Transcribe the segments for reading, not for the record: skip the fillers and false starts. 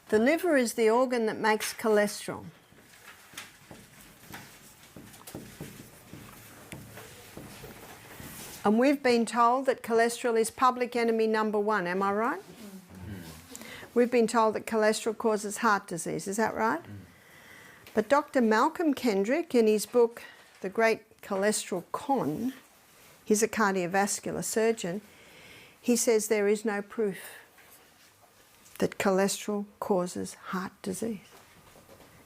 The liver is the organ that makes cholesterol. And we've been told that cholesterol is public enemy number one, am I right? We've been told that cholesterol causes heart disease, is that right? But Dr. Malcolm Kendrick, in his book, The Great Cholesterol Con, he's a cardiovascular surgeon, he says there is no proof that cholesterol causes heart disease.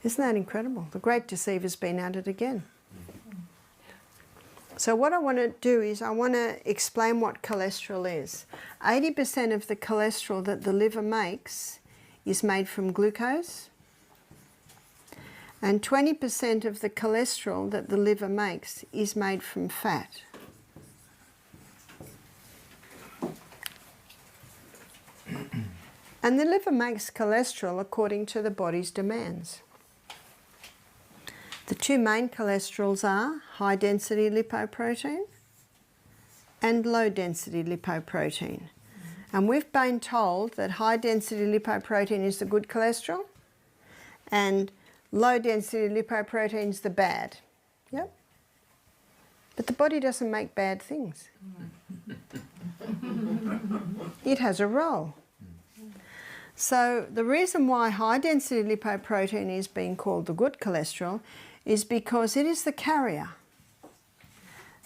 Isn't that incredible? The great deceiver's been at it again. So what I want to do is I want to explain what cholesterol is. 80% of the cholesterol that the liver makes is made from glucose, and 20% of the cholesterol that the liver makes is made from fat. And the liver makes cholesterol according to the body's demands. The two main cholesterols are high-density lipoprotein and low-density lipoprotein. And we've been told that high-density lipoprotein is the good cholesterol and low-density lipoprotein is the bad. Yep. But the body doesn't make bad things. It has a role. So the reason why high-density lipoprotein is being called the good cholesterol is because it is the carrier.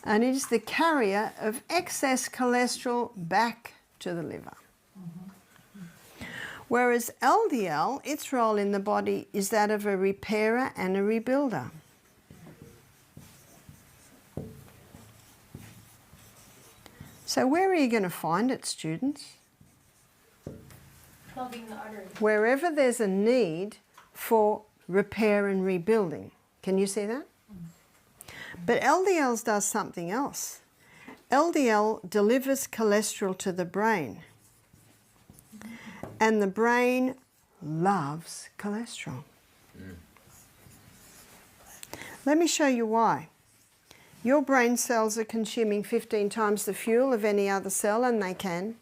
And it is the carrier of excess cholesterol back to the liver. Whereas LDL, its role in the body is that of a repairer and a rebuilder. So where are you going to find it, students? Clogging the arteries. Wherever there's a need for repair and rebuilding. Can you see that? But LDL does something else. LDL delivers cholesterol to the brain. And the brain loves cholesterol. Let me show you why. Your brain cells are consuming 15 times the fuel of any other cell, and they can,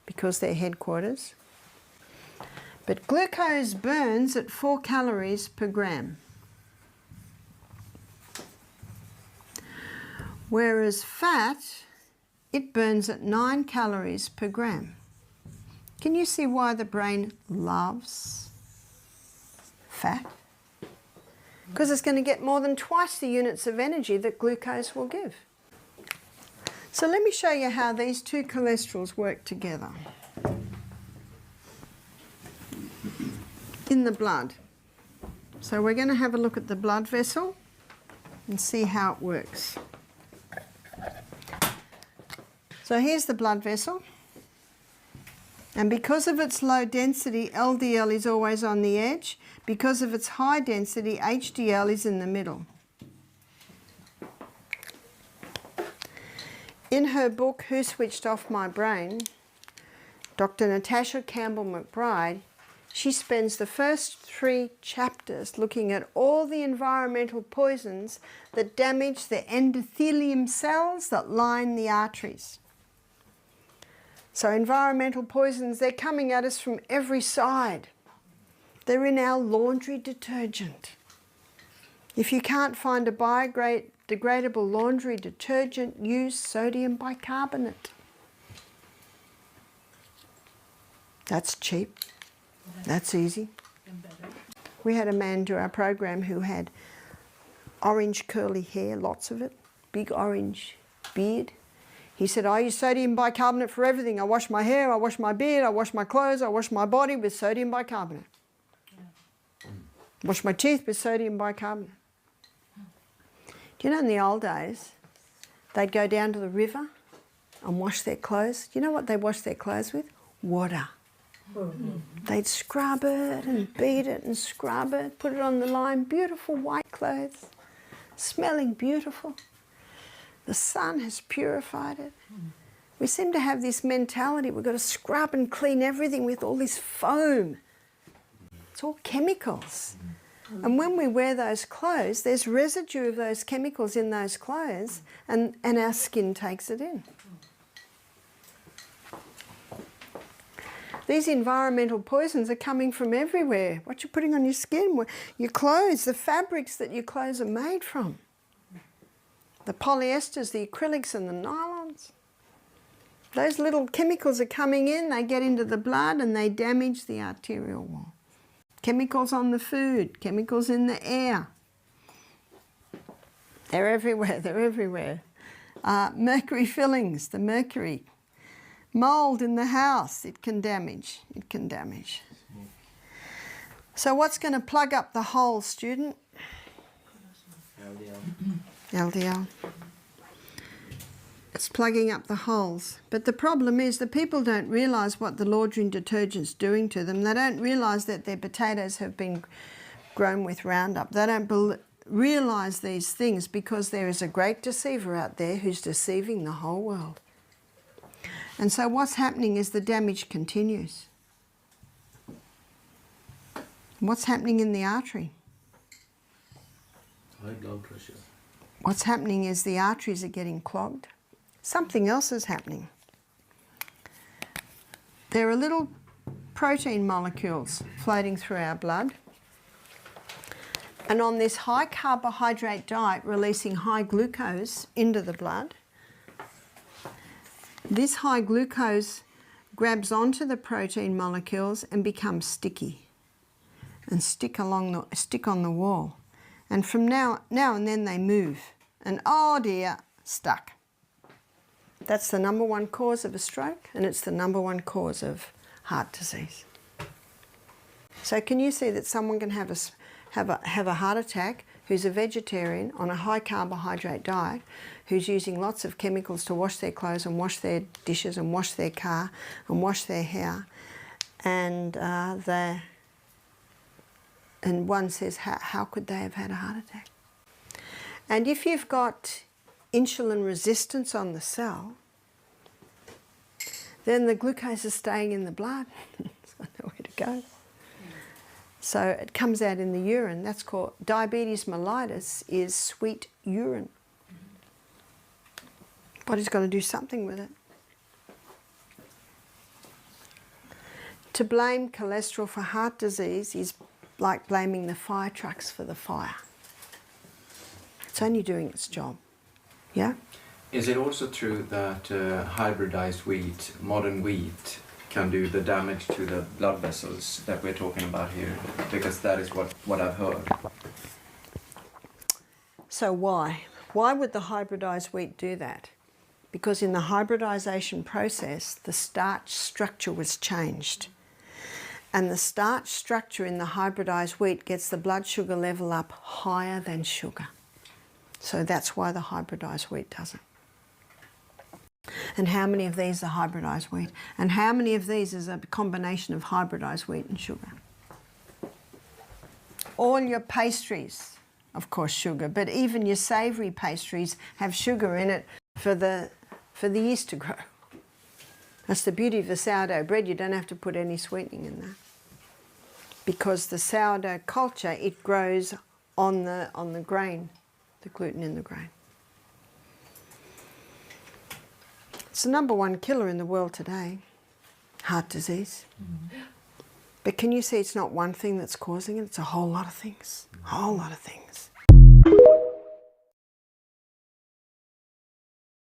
because they're headquarters. But glucose burns at 4 calories per gram. Whereas fat, it burns at 9 calories per gram. Can you see why the brain loves fat? Because it's going to get more than twice the units of energy that glucose will give. So let me show you how these two cholesterols work together. In the blood. So we're going to have a look at the blood vessel and see how it works. So here's the blood vessel. And because of its low density, LDL is always on the edge. Because of its high density, HDL is in the middle. In her book, Who Switched Off My Brain, Dr. Natasha Campbell McBride, she spends the first 3 chapters looking at all the environmental poisons that damage the endothelium cells that line the arteries. So environmental poisons, they're coming at us from every side. They're in our laundry detergent. If you can't find a biodegradable laundry detergent, use sodium bicarbonate. That's cheap. That's easy. We had a man do our program who had orange curly hair, lots of it, big orange beard. He said, I use sodium bicarbonate for everything. I wash my hair, I wash my beard, I wash my clothes, I wash my body with sodium bicarbonate. Wash my teeth with sodium bicarbonate. Do you know in the old days, they'd go down to the river and wash their clothes. Do you know what they washed their clothes with? Water. They'd scrub it and beat it and scrub it, put it on the line, beautiful white clothes, smelling beautiful. The sun has purified it. We seem to have this mentality, we've got to scrub and clean everything with all this foam. It's all chemicals. And when we wear those clothes, there's residue of those chemicals in those clothes, and our skin takes it in. These environmental poisons are coming from everywhere. What you're putting on your skin, your clothes, the fabrics that your clothes are made from. The polyesters, the acrylics and the nylons. Those little chemicals are coming in, they get into the blood and they damage the arterial wall. Chemicals on the food, chemicals in the air. They're everywhere, they're everywhere. Mercury fillings, the mercury. Mould in the house, it can damage, it can damage. So what's going to plug up the hole, student? LDL. It's plugging up the holes. But the problem is the people don't realise what the laundry detergent's doing to them. They don't realise that their potatoes have been grown with Roundup. They don't realise these things because there is a great deceiver out there who's deceiving the whole world. And so what's happening is the damage continues. What's happening in the artery? High blood pressure. What's happening is the arteries are getting clogged. Something else is happening. There are little protein molecules floating through our blood. And on this high carbohydrate diet releasing high glucose into the blood, this high glucose grabs onto the protein molecules and becomes sticky and stick on the wall. And from now and then they move. And oh dear, stuck. That's the #1 cause of a stroke, and it's the #1 cause of heart disease. So can you see that someone can have a heart attack who's a vegetarian on a high carbohydrate diet, who's using lots of chemicals to wash their clothes and wash their dishes and wash their car and wash their hair, and one says, how could they have had a heart attack? And if you've got insulin resistance on the cell, then the glucose is staying in the blood. It's got nowhere to go. So it comes out in the urine. That's called diabetes mellitus, is sweet urine. Body's got to do something with it. To blame cholesterol for heart disease is like blaming the fire trucks for the fire. It's only doing its job. Yeah? Is it also true that hybridized wheat, modern wheat, can do the damage to the blood vessels that we're talking about here? Because that is what I've heard. So why? Why would the hybridized wheat do that? Because in the hybridization process, the starch structure was changed. And the starch structure in the hybridized wheat gets the blood sugar level up higher than sugar. So that's why the hybridized wheat does it. And how many of these are hybridized wheat? And how many of these is a combination of hybridized wheat and sugar? All your pastries, of course, sugar, but even your savoury pastries have sugar in it for the yeast to grow. That's the beauty of the sourdough bread. You don't have to put any sweetening in there. Because the sourdough culture, it grows on the grain, the gluten in the grain. It's the #1 killer in the world today, heart disease. Mm-hmm. But can you see it's not one thing that's causing it? It's a whole lot of things, a whole lot of things.